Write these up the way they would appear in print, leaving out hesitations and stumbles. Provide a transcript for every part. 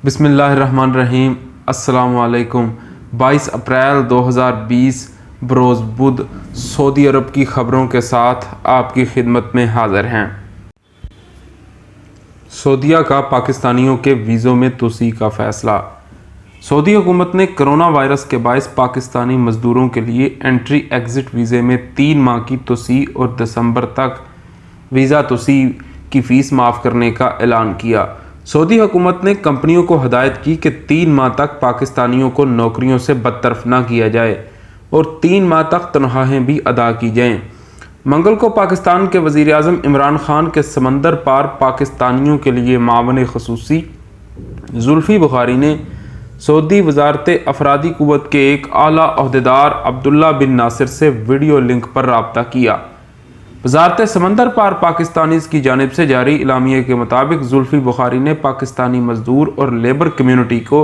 بسم اللہ الرحمن الرحیم۔ السلام علیکم۔ 22 اپریل 2020 بروز بدھ سعودی عرب کی خبروں کے ساتھ آپ کی خدمت میں حاضر ہیں۔ سعودیہ کا پاکستانیوں کے ویزوں میں توسیع کا فیصلہ۔ سعودی حکومت نے کرونا وائرس کے باعث پاکستانی مزدوروں کے لیے انٹری ایگزٹ ویزے میں 3 ماہ کی توسیع اور دسمبر تک ویزا توسیع کی فیس معاف کرنے کا اعلان کیا۔ سعودی حکومت نے کمپنیوں کو ہدایت کی کہ 3 ماہ تک پاکستانیوں کو نوکریوں سے برطرف نہ کیا جائے اور 3 ماہ تک تنخواہیں بھی ادا کی جائیں۔ منگل کو پاکستان کے وزیر اعظم عمران خان کے سمندر پار پاکستانیوں کے لیے معاون خصوصی زلفی بخاری نے سعودی وزارت افرادی قوت کے ایک اعلیٰ عہدیدار عبداللہ بن ناصر سے ویڈیو لنک پر رابطہ کیا۔ وزارت سمندر پار پاکستانیز کی جانب سے جاری اعلامیے کے مطابق زلفی بخاری نے پاکستانی مزدور اور لیبر کمیونٹی کو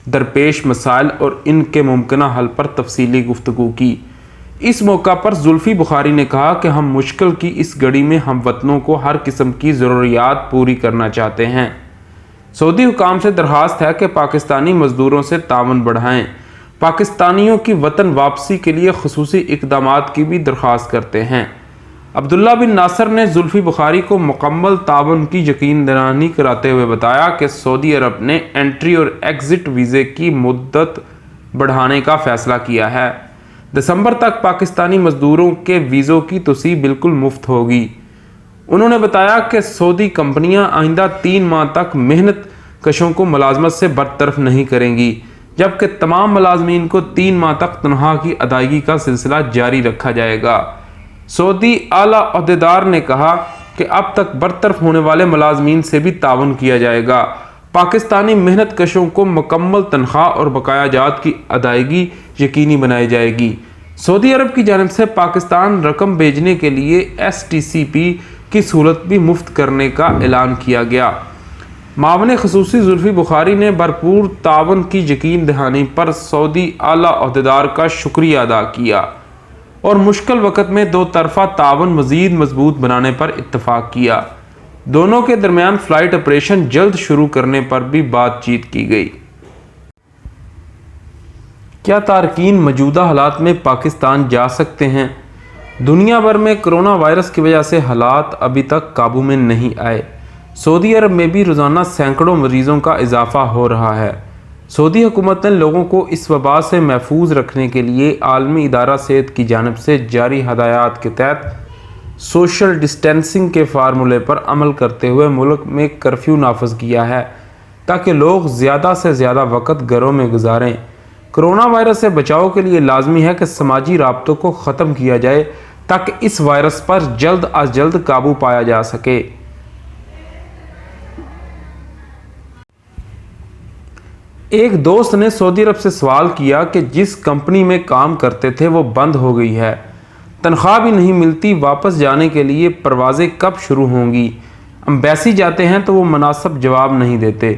درپیش مسائل اور ان کے ممکنہ حل پر تفصیلی گفتگو کی۔ اس موقع پر زلفی بخاری نے کہا کہ ہم مشکل کی اس گھڑی میں ہم وطنوں کو ہر قسم کی ضروریات پوری کرنا چاہتے ہیں۔ سعودی حکام سے درخواست ہے کہ پاکستانی مزدوروں سے تعاون بڑھائیں۔ پاکستانیوں کی وطن واپسی کے لیے خصوصی اقدامات کی بھی درخواست کرتے ہیں۔ عبداللہ بن ناصر نے زلفی بخاری کو مکمل تعاون کی یقین دہانی کراتے ہوئے بتایا کہ سعودی عرب نے انٹری اور ایگزٹ ویزے کی مدت بڑھانے کا فیصلہ کیا ہے۔ دسمبر تک پاکستانی مزدوروں کے ویزوں کی توسیع بالکل مفت ہوگی۔ انہوں نے بتایا کہ سعودی کمپنیاں آئندہ 3 ماہ تک محنت کشوں کو ملازمت سے برطرف نہیں کریں گی، جبکہ تمام ملازمین کو 3 ماہ تک تنخواہ کی ادائیگی کا سلسلہ جاری رکھا جائے گا۔ سعودی اعلیٰ عہدیدار نے کہا کہ اب تک برطرف ہونے والے ملازمین سے بھی تعاون کیا جائے گا۔ پاکستانی محنت کشوں کو مکمل تنخواہ اور بقایا جات کی ادائیگی یقینی بنائی جائے گی۔ سعودی عرب کی جانب سے پاکستان رقم بھیجنے کے لیے STCP کی سہولت بھی مفت کرنے کا اعلان کیا گیا۔ معاون خصوصی زلفی بخاری نے بھرپور تعاون کی یقین دہانی پر سعودی اعلیٰ عہدیدار کا شکریہ ادا کیا اور مشکل وقت میں 2 طرفہ تعاون مزید مضبوط بنانے پر اتفاق کیا۔ دونوں کے درمیان فلائٹ آپریشن جلد شروع کرنے پر بھی بات چیت کی گئی۔ کیا تارکین موجودہ حالات میں پاکستان جا سکتے ہیں؟ دنیا بھر میں کرونا وائرس کی وجہ سے حالات ابھی تک قابو میں نہیں آئے۔ سعودی عرب میں بھی روزانہ سینکڑوں مریضوں کا اضافہ ہو رہا ہے۔ سعودی حکومت نے لوگوں کو اس وبا سے محفوظ رکھنے کے لیے عالمی ادارہ صحت کی جانب سے جاری ہدایات کے تحت سوشل ڈسٹینسنگ کے فارمولے پر عمل کرتے ہوئے ملک میں کرفیو نافذ کیا ہے تاکہ لوگ زیادہ سے زیادہ وقت گھروں میں گزاریں۔ کرونا وائرس سے بچاؤ کے لیے لازمی ہے کہ سماجی رابطوں کو ختم کیا جائے تاکہ اس وائرس پر جلد از جلد قابو پایا جا سکے۔ ایک دوست نے سعودی عرب سے سوال کیا کہ جس کمپنی میں کام کرتے تھے وہ بند ہو گئی ہے، تنخواہ بھی نہیں ملتی، واپس جانے کے لیے پروازیں کب شروع ہوں گی؟ ایمبیسی جاتے ہیں تو وہ مناسب جواب نہیں دیتے۔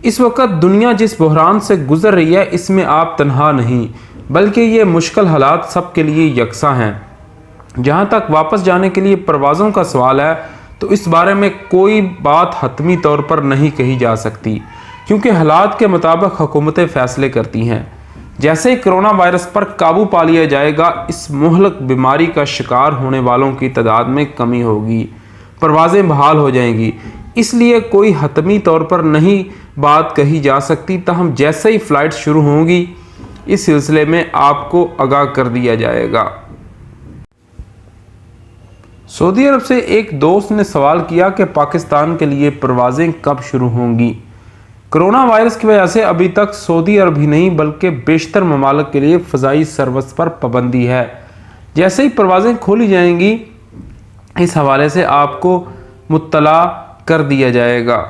اس وقت دنیا جس بحران سے گزر رہی ہے اس میں آپ تنہا نہیں، بلکہ یہ مشکل حالات سب کے لیے یکساں ہیں۔ جہاں تک واپس جانے کے لیے پروازوں کا سوال ہے تو اس بارے میں کوئی بات حتمی طور پر نہیں کہی جا سکتی، کیونکہ حالات کے مطابق حکومتیں فیصلے کرتی ہیں۔ جیسے ہی کرونا وائرس پر قابو پا لیا جائے گا، اس مہلک بیماری کا شکار ہونے والوں کی تعداد میں کمی ہوگی، پروازیں بحال ہو جائیں گی۔ اس لیے کوئی حتمی طور پر نہیں بات کہی جا سکتی، تاہم جیسے ہی فلائٹ شروع ہوں گی اس سلسلے میں آپ کو آگاہ کر دیا جائے گا۔ سعودی عرب سے ایک دوست نے سوال کیا کہ پاکستان کے لیے پروازیں کب شروع ہوں گی؟ کرونا وائرس کی وجہ سے ابھی تک سعودی عرب ہی نہیں بلکہ بیشتر ممالک کے لیے فضائی سروس پر پابندی ہے۔ جیسے ہی پروازیں کھولی جائیں گی اس حوالے سے آپ کو مطلع کر دیا جائے گا۔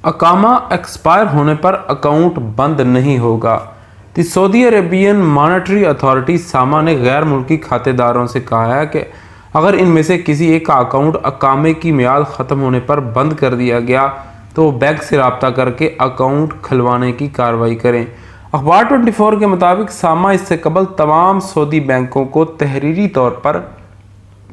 اقامہ ایکسپائر ہونے پر اکاؤنٹ بند نہیں ہوگا۔ دی سعودی عربین مانیٹری اتھارٹی ساما نے غیر ملکی کھاتے داروں سے کہا ہے کہ اگر ان میں سے کسی ایک کا اکاؤنٹ اقامے کی میعاد ختم ہونے پر بند کر دیا گیا تو وہ بینک سے رابطہ کر کے اکاؤنٹ کھلوانے کی کارروائی کریں۔ اخبار 24 کے مطابق ساما اس سے قبل تمام سعودی بینکوں کو تحریری طور پر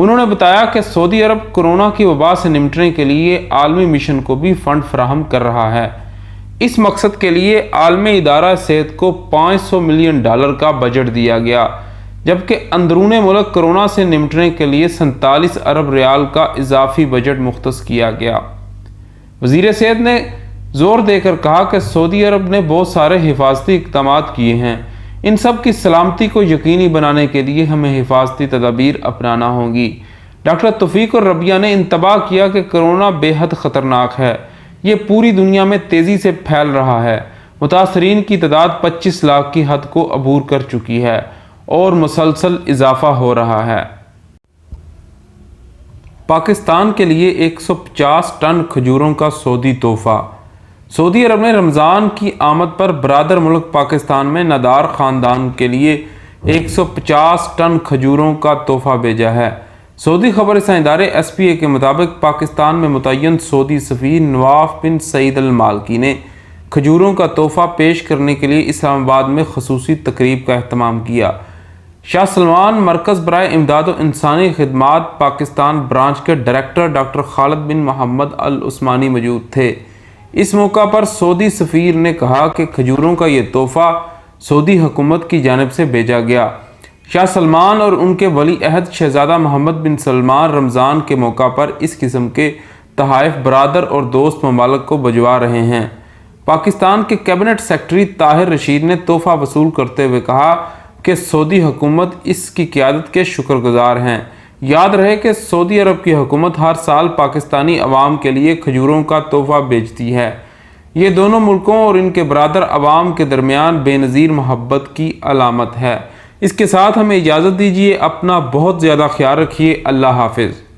انہوں نے بتایا کہ سعودی عرب کورونا کی وبا سے نمٹنے کے لیے عالمی مشن کو بھی فنڈ فراہم کر رہا ہے۔ اس مقصد کے لیے عالمی ادارہ صحت کو $500 ملین کا بجٹ دیا گیا، جبکہ اندرون ملک کورونا سے نمٹنے کے لیے 47 ارب ریال کا اضافی بجٹ مختص کیا گیا۔ وزیر صحت نے زور دے کر کہا کہ سعودی عرب نے بہت سارے حفاظتی اقدامات کیے ہیں، ان سب کی سلامتی کو یقینی بنانے کے لیے ہمیں حفاظتی تدابیر اپنانا ہوں گی۔ ڈاکٹر توفیق الربیہ نے انتباہ کیا کہ کورونا بے حد خطرناک ہے، یہ پوری دنیا میں تیزی سے پھیل رہا ہے، متاثرین کی تعداد 25 لاکھ کی حد کو عبور کر چکی ہے اور مسلسل اضافہ ہو رہا ہے۔ پاکستان کے لیے 150 ٹن کھجوروں کا سعودی تحفہ۔ سعودی عرب نے رمضان کی آمد پر برادر ملک پاکستان میں نادار خاندان کے لیے 150 ٹن کھجوروں کا تحفہ بھیجا ہے۔ سعودی خبر رساں ادارے SPA کے مطابق پاکستان میں متعین سعودی سفیر نواف بن سعید المالکی نے کھجوروں کا تحفہ پیش کرنے کے لیے اسلام آباد میں خصوصی تقریب کا اہتمام کیا۔ شاہ سلمان مرکز برائے امداد و انسانی خدمات پاکستان برانچ کے ڈائریکٹر ڈاکٹر خالد بن محمد العثمانی موجود تھے۔ اس موقع پر سعودی سفیر نے کہا کہ کھجوروں کا یہ تحفہ سعودی حکومت کی جانب سے بھیجا گیا۔ شاہ سلمان اور ان کے ولی عہد شہزادہ محمد بن سلمان رمضان کے موقع پر اس قسم کے تحائف برادر اور دوست ممالک کو بھجوا رہے ہیں۔ پاکستان کے کیبنٹ سیکرٹری طاہر رشید نے تحفہ وصول کرتے ہوئے کہا کہ سعودی حکومت اس کی قیادت کے شکر گزار ہیں۔ یاد رہے کہ سعودی عرب کی حکومت ہر سال پاکستانی عوام کے لیے کھجوروں کا تحفہ بھیجتی ہے۔ یہ دونوں ملکوں اور ان کے برادر عوام کے درمیان بے نظیر محبت کی علامت ہے۔ اس کے ساتھ ہمیں اجازت دیجیے، اپنا بہت زیادہ خیال رکھیے۔ اللہ حافظ۔